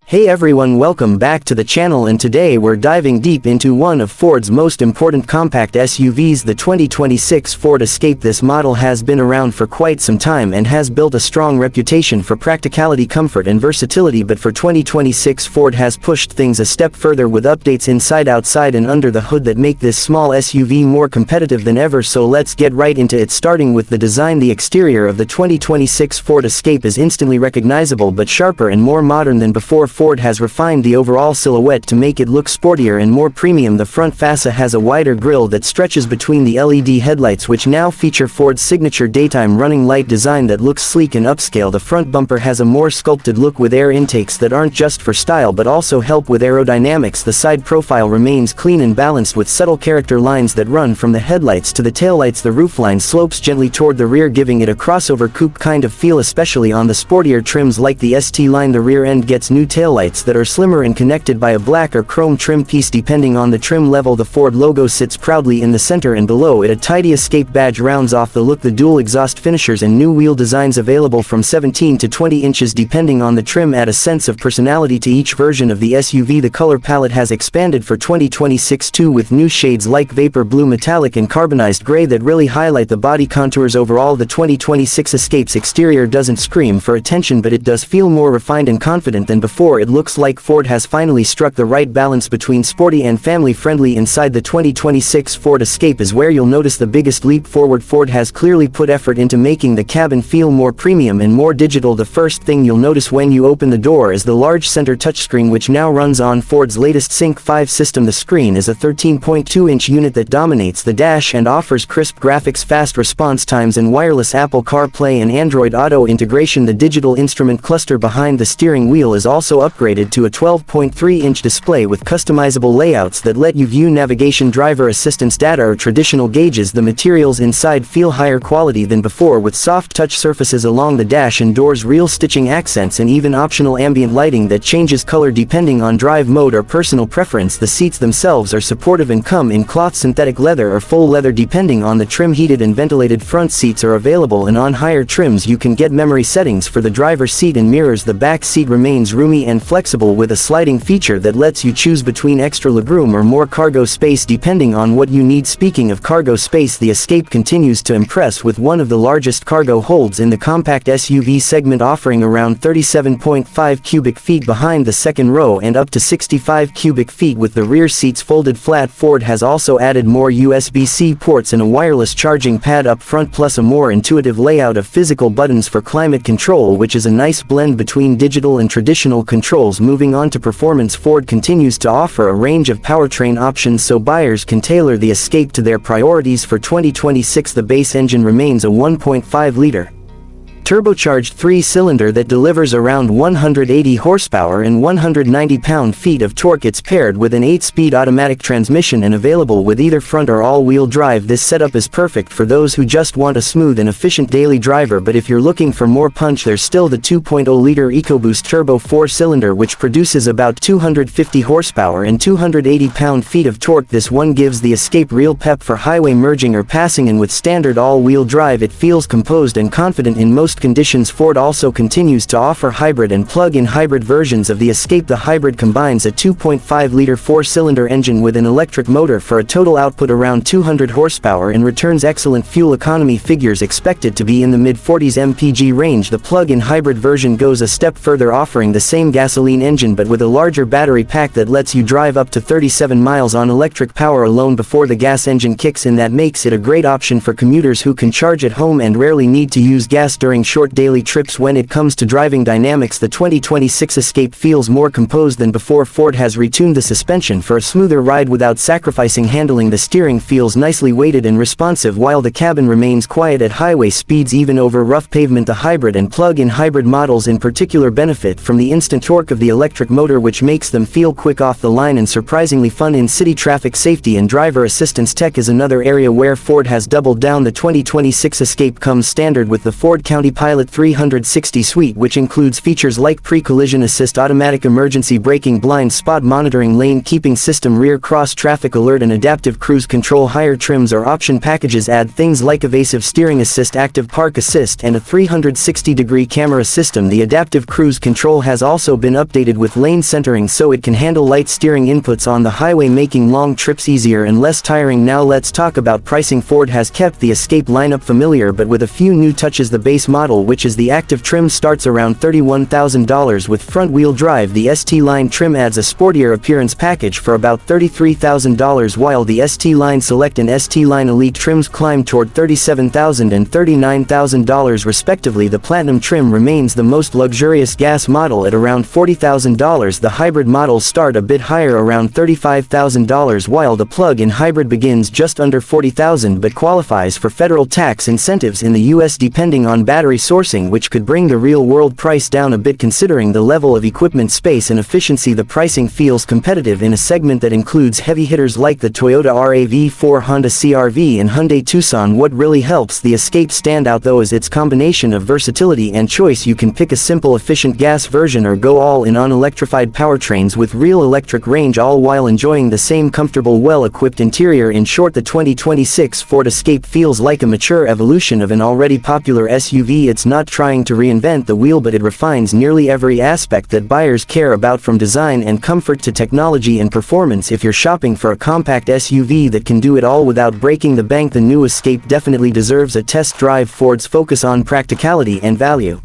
Hey everyone, welcome back to the channel, and today we're diving deep into one of Ford's most important compact SUVs, the 2026 Ford Escape. This model has been around for quite some time and has built a strong reputation for practicality, comfort and versatility, but for 2026 Ford has pushed things a step further with updates inside, outside and under the hood that make this small SUV more competitive than ever. So let's get right into it, starting with the design. The exterior of the 2026 Ford Escape is instantly recognizable but sharper and more modern than before. Ford has refined the overall silhouette to make it look sportier and more premium. The front fascia has a wider grille that stretches between the LED headlights, which now feature Ford's signature daytime running light design that looks sleek and upscale. The front bumper has a more sculpted look with air intakes that aren't just for style but also help with aerodynamics. The side profile remains clean and balanced with subtle character lines that run from the headlights to the taillights. The roofline slopes gently toward the rear, giving it a crossover coupe kind of feel, especially on the sportier trims like the ST line. The rear end gets new taillights that are slimmer and connected by a black or chrome trim piece depending on the trim level. The Ford logo sits proudly in the center, and below it a tidy Escape badge rounds off the look. The dual exhaust finishers and new wheel designs available from 17 to 20 inches depending on the trim add a sense of personality to each version of the SUV. The color palette has expanded for 2026 too, with new shades like vapor blue, metallic and carbonized gray that really highlight the body contours. Overall, the 2026 Escape's exterior doesn't scream for attention, but it does feel more refined and confident than before. It looks like Ford has finally struck the right balance between sporty and family-friendly. Inside the 2026 Ford Escape is where you'll notice the biggest leap forward. Ford has clearly put effort into making the cabin feel more premium and more digital. The first thing you'll notice when you open the door is the large center touchscreen, which now runs on Ford's latest Sync 5 system. The screen is a 13.2-inch unit that dominates the dash and offers crisp graphics, fast response times and wireless Apple CarPlay and Android Auto integration. The digital instrument cluster behind the steering wheel is also upgraded to a 12.3-inch display with customizable layouts that let you view navigation, driver assistance data or traditional gauges. The materials inside feel higher quality than before, with soft touch surfaces along the dash and doors, real stitching accents and even optional ambient lighting that changes color depending on drive mode or personal preference. The seats themselves are supportive and come in cloth, synthetic leather or full leather depending on the trim. Heated and ventilated front seats are available, and on higher trims you can get memory settings for the driver's seat and mirrors. The back seat remains roomy and flexible with a sliding feature that lets you choose between extra legroom or more cargo space depending on what you need. Speaking of cargo space, the Escape continues to impress with one of the largest cargo holds in the compact SUV segment, offering around 37.5 cubic feet behind the second row and up to 65 cubic feet with the rear seats folded flat. Ford has also added more USB-C ports and a wireless charging pad up front, plus a more intuitive layout of physical buttons for climate control, which is a nice blend between digital and traditional controls. Moving on to performance, Ford continues to offer a range of powertrain options so buyers can tailor the Escape to their priorities. For 2026, the base engine remains a 1.5-liter turbocharged 3-cylinder that delivers around 180 horsepower and 190 pound-feet of torque. It's paired with an 8-speed automatic transmission and available with either front or all-wheel drive. This setup is perfect for those who just want a smooth and efficient daily driver, but if you're looking for more punch, there's still the 2.0-liter EcoBoost turbo 4-cylinder, which produces about 250 horsepower and 280 pound-feet of torque. This one gives the Escape real pep for highway merging or passing, and with standard all-wheel drive it feels composed and confident in most conditions. Ford also continues to offer hybrid and plug-in hybrid versions of the Escape. The hybrid combines a 2.5-liter 4-cylinder engine with an electric motor for a total output around 200 horsepower and returns excellent fuel economy figures, expected to be in the mid-40s mpg range. The plug-in hybrid version goes a step further, offering the same gasoline engine but with a larger battery pack that lets you drive up to 37 miles on electric power alone before the gas engine kicks in. That makes it a great option for commuters who can charge at home and rarely need to use gas during short daily trips. When it comes to driving dynamics, the 2026 Escape feels more composed than before. Ford has retuned the suspension for a smoother ride without sacrificing handling. The steering feels nicely weighted and responsive, while the cabin remains quiet at highway speeds, even over rough pavement. The hybrid and plug-in hybrid models in particular benefit from the instant torque of the electric motor, which makes them feel quick off the line and surprisingly fun in city traffic. Safety and driver assistance tech is another area where Ford has doubled down. The 2026 Escape comes standard with the Ford County Pilot 360 suite, which includes features like pre-collision assist, automatic emergency braking, blind spot monitoring, lane keeping system, rear cross traffic alert, and adaptive cruise control. Higher trims or option packages add things like evasive steering assist, active park assist, and a 360-degree camera system. The adaptive cruise control has also been updated with lane centering so it can handle light steering inputs on the highway, making long trips easier and less tiring. Now let's talk about pricing. Ford has kept the Escape lineup familiar but with a few new touches. The base model, which is the active trim, starts around $31,000 with front-wheel drive. The ST line trim adds a sportier appearance package for about $33,000, while the ST line Select and ST line Elite trims climb toward $37,000 and $39,000 respectively. The Platinum trim remains the most luxurious gas model at around $40,000. The hybrid models start a bit higher, around $35,000, while the plug-in hybrid begins just under $40,000 but qualifies for federal tax incentives in the US depending on battery sourcing, which could bring the real-world price down a bit. Considering the level of equipment, space, and efficiency, the pricing feels competitive in a segment that includes heavy hitters like the Toyota RAV4, Honda CR-V, and Hyundai Tucson. What really helps the Escape stand out though is its combination of versatility and choice. You can pick a simple, efficient gas version or go all in on electrified powertrains with real electric range, all while enjoying the same comfortable, well-equipped interior. In short, the 2026 Ford Escape feels like a mature evolution of an already popular SUV. It's not trying to reinvent the wheel, but it refines nearly every aspect that buyers care about, from design and comfort to technology and performance. If you're shopping for a compact SUV that can do it all without breaking the bank, the new Escape definitely deserves a test drive. Ford's focus on practicality and value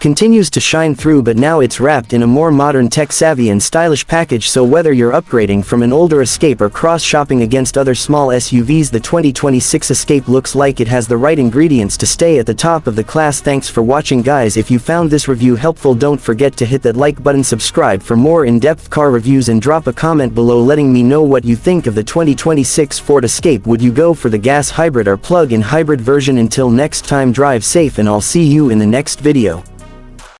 continues to shine through, but now it's wrapped in a more modern, tech-savvy, and stylish package. So whether you're upgrading from an older Escape or cross-shopping against other small SUVs, the 2026 Escape looks like it has the right ingredients to stay at the top of the class. Thanks for watching, guys. If you found this review helpful, don't forget to hit that like button, subscribe for more in-depth car reviews, and drop a comment below letting me know what you think of the 2026 Ford Escape. Would you go for the gas hybrid or plug-in hybrid version? Until next time, drive safe and I'll see you in the next video.